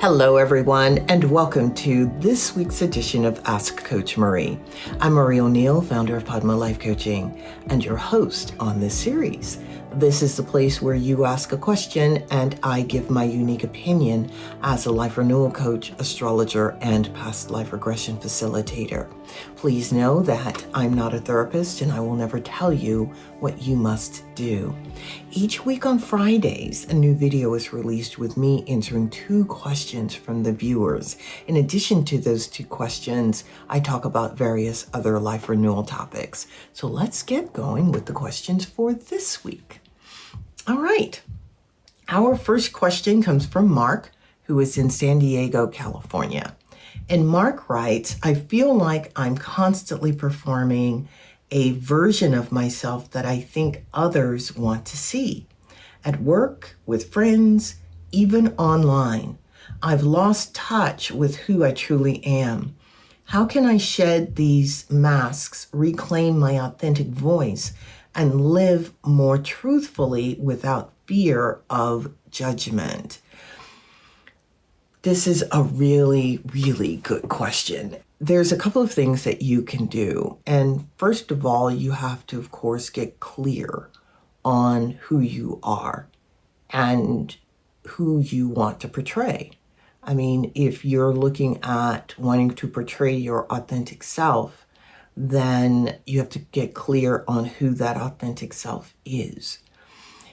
Hello, everyone, and welcome to this week's edition of Ask Coach Marie. I'm Marie O'Neill, founder of Padma Life Coaching, and your host on this series. This is the place where you ask a question and I give my unique opinion as a life renewal coach, astrologer, and past life regression facilitator. Please know that I'm not a therapist and I will never tell you what you must do. Each week on Fridays, a new video is released with me answering 2 questions from the viewers. In addition to those 2 questions, I talk about various other life renewal topics. So let's get going with the questions for this week. All right. Our first question comes from Mark, who is in San Diego, California. And Mark writes, I feel like I'm constantly performing a version of myself that I think others want to see. At work, with friends, even online. I've lost touch with who I truly am. How can I shed these masks, reclaim my authentic voice, and live more truthfully without fear of judgment? This is a really, really good question. There's a couple of things that you can do. And first of all, you have to, of course, get clear on who you are and who you want to portray. I mean, if you're looking at wanting to portray your authentic self, then you have to get clear on who that authentic self is.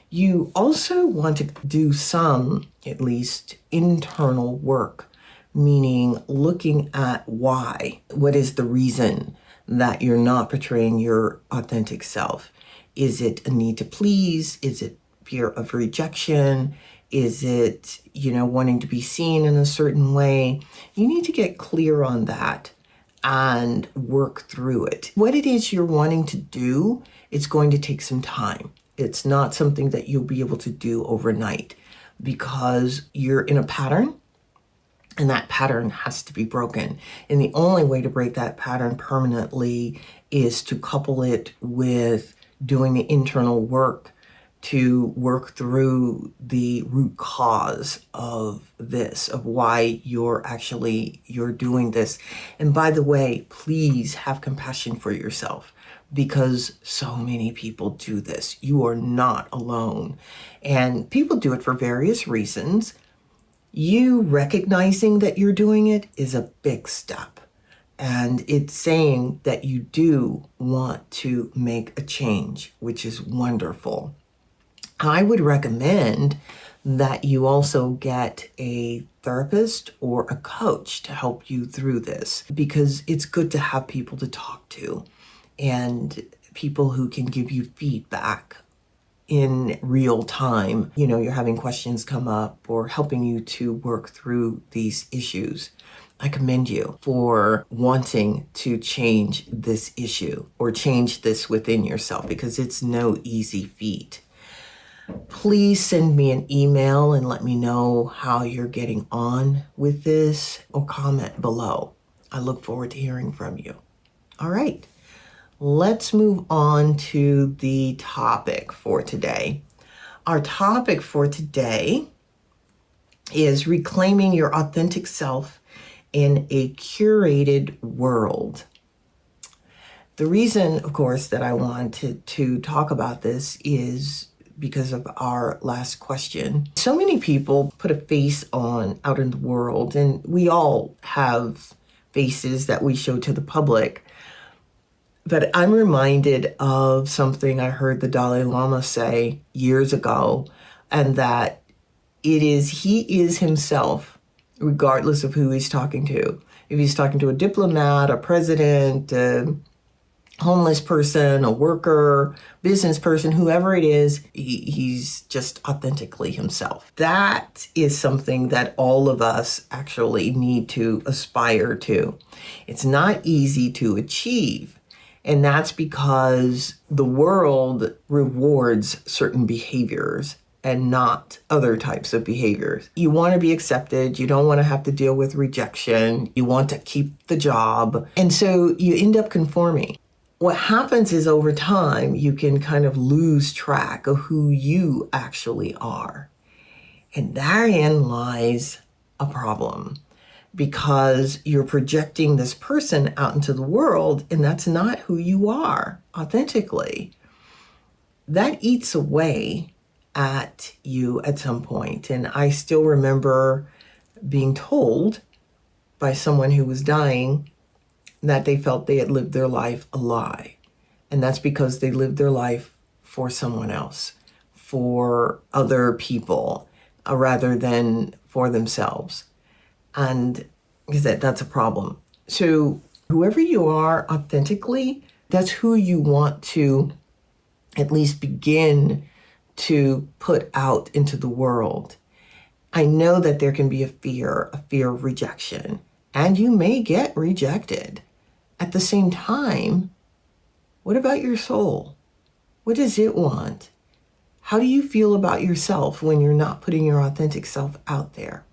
You also want to do some, at least, internal work, meaning looking at why. What is the reason that you're not portraying your authentic self? Is it a need to please? Is it fear of rejection? Is it, wanting to be seen in a certain way? You need to get clear on that and work through it. What it is you're wanting to do, it's going to take some time. It's not something that you'll be able to do overnight because you're in a pattern and that pattern has to be broken. And the only way to break that pattern permanently is to couple it with doing the internal work to work through the root cause of this, of why you're doing this. And by the way, please have compassion for yourself because so many people do this. You are not alone. And people do it for various reasons. You recognizing that you're doing it is a big step. And it's saying that you do want to make a change, which is wonderful. I would recommend that you also get a therapist or a coach to help you through this because it's good to have people to talk to and people who can give you feedback in real time. You're having questions come up or helping you to work through these issues. I commend you for wanting to change this issue or change this within yourself because it's no easy feat. Please send me an email and let me know how you're getting on with this or comment below. I look forward to hearing from you. All right, let's move on to the topic for today. Our topic for today is reclaiming your authentic self in a curated world. The reason, of course, that I wanted to talk about this is because of our last question. So many people put a face on out in the world, and we all have faces that we show to the public. But I'm reminded of something I heard the Dalai Lama say years ago, and that he is himself, regardless of who he's talking to. If he's talking to a diplomat, a president, a homeless person, a worker, business person, whoever it is, he's just authentically himself. That is something that all of us actually need to aspire to. It's not easy to achieve. And that's because the world rewards certain behaviors and not other types of behaviors. You want to be accepted. You don't want to have to deal with rejection. You want to keep the job. And so you end up conforming. What happens is over time, you can kind of lose track of who you actually are. And therein lies a problem because you're projecting this person out into the world, and that's not who you are authentically. That eats away at you at some point. And I still remember being told by someone who was dying that they felt they had lived their life a lie. And that's because they lived their life for someone else, for other people, rather than for themselves. And like I said, that's a problem. So whoever you are authentically, that's who you want to at least begin to put out into the world. I know that there can be a fear of rejection, and you may get rejected. At the same time, what about your soul? What does it want? How do you feel about yourself when you're not putting your authentic self out there?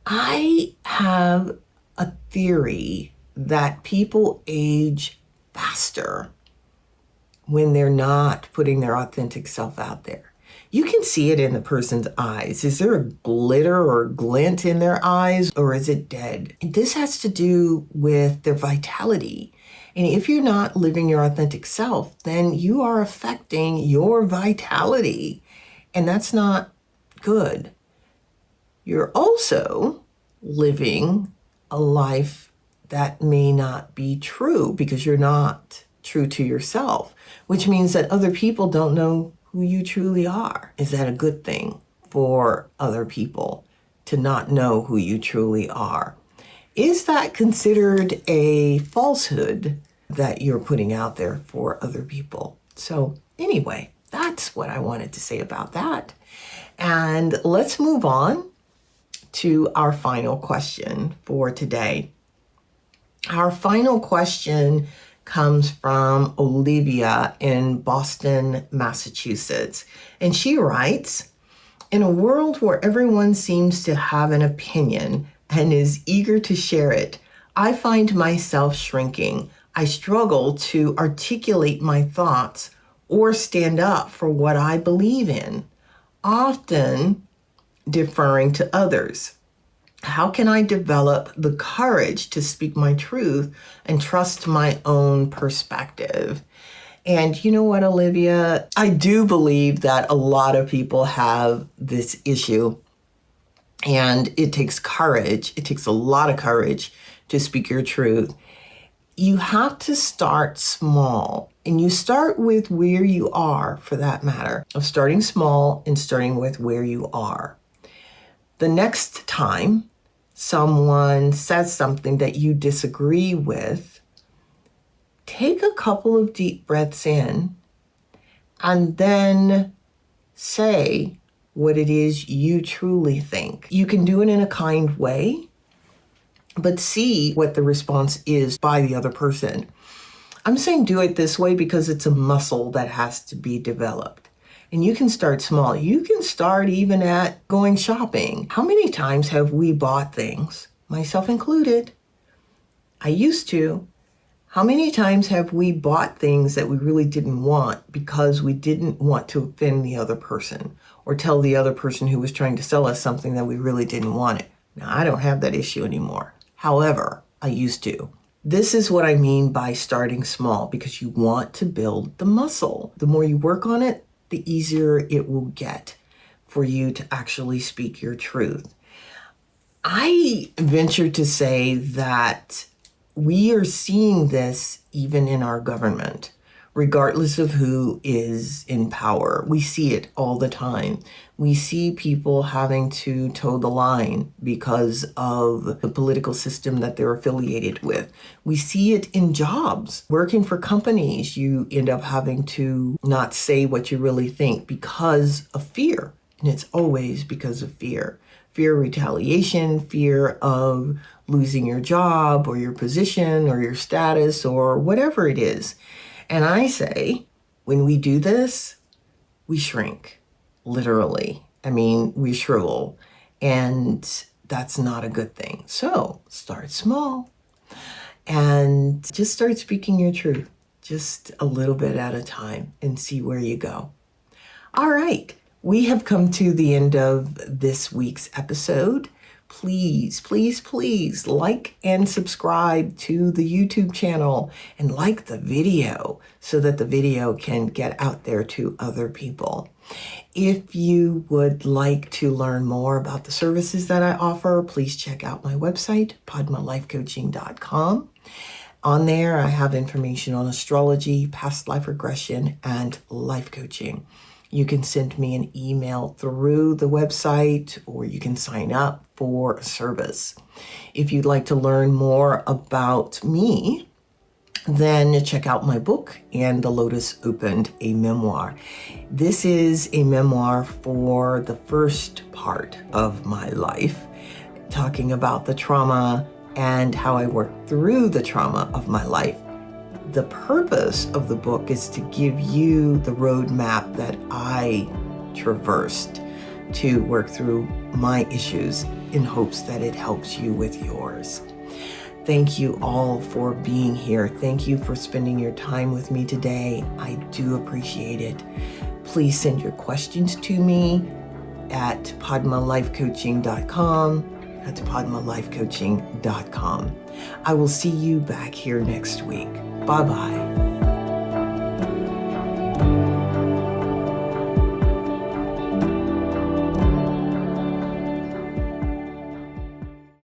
I have a theory that people age faster when they're not putting their authentic self out there. You can see it in the person's eyes. Is there a glitter or glint in their eyes, or is it dead? And this has to do with their vitality. And if you're not living your authentic self, then you are affecting your vitality. And that's not good. You're also living a life that may not be true because you're not true to yourself, which means that other people don't know who you truly are. Is that a good thing for other people to not know who you truly are? Is that considered a falsehood that you're putting out there for other people? So anyway, that's what I wanted to say about that. And let's move on to our final question for today. Our final question comes from Olivia in Boston, Massachusetts. And she writes, in a world where everyone seems to have an opinion and is eager to share it, I find myself shrinking. I struggle to articulate my thoughts or stand up for what I believe in, often deferring to others. How can I develop the courage to speak my truth and trust my own perspective? And you know what, Olivia? I do believe that a lot of people have this issue, and it takes courage. It takes a lot of courage to speak your truth. You have to start small, and you start with where you are, for that matter, of starting small and starting with where you are. The next time someone says something that you disagree with, take a couple of deep breaths in and then say what it is you truly think. You can do it in a kind way, but see what the response is by the other person. I'm saying do it this way because it's a muscle that has to be developed. And you can start small. You can start even at going shopping. How many times have we bought things, myself included? I used to. How many times have we bought things that we really didn't want because we didn't want to offend the other person or tell the other person who was trying to sell us something that we really didn't want it? Now, I don't have that issue anymore. However, I used to. This is what I mean by starting small, because you want to build the muscle. The more you work on it, the easier it will get for you to actually speak your truth. I venture to say that we are seeing this even in our government, regardless of who is in power. We see it all the time. We see people having to toe the line because of the political system that they're affiliated with. We see it in jobs. Working for companies, you end up having to not say what you really think because of fear. And it's always because of fear. Fear of retaliation, fear of losing your job or your position or your status or whatever it is. And I say, when we do this, we shrink, literally. I mean, we shrivel, and that's not a good thing. So start small and just start speaking your truth, just a little bit at a time, and see where you go. All right. We have come to the end of this week's episode. Please, please, please like and subscribe to the YouTube channel and like the video so that the video can get out there to other people. If you would like to learn more about the services that I offer, please check out my website, padmalifecoaching.com. On there, I have information on astrology, past life regression, and life coaching. You can send me an email through the website, or you can sign up for a service. If you'd like to learn more about me, then check out my book, And the Lotus Opened, a memoir. This is a memoir for the first part of my life, talking about the trauma and how I worked through the trauma of my life. The purpose of the book is to give you the roadmap that I traversed to work through my issues in hopes that it helps you with yours. Thank you all for being here. Thank you for spending your time with me today. I do appreciate it. Please send your questions to me at padmalifecoaching.com. That's padmalifecoaching.com. I will see you back here next week. Bye-bye.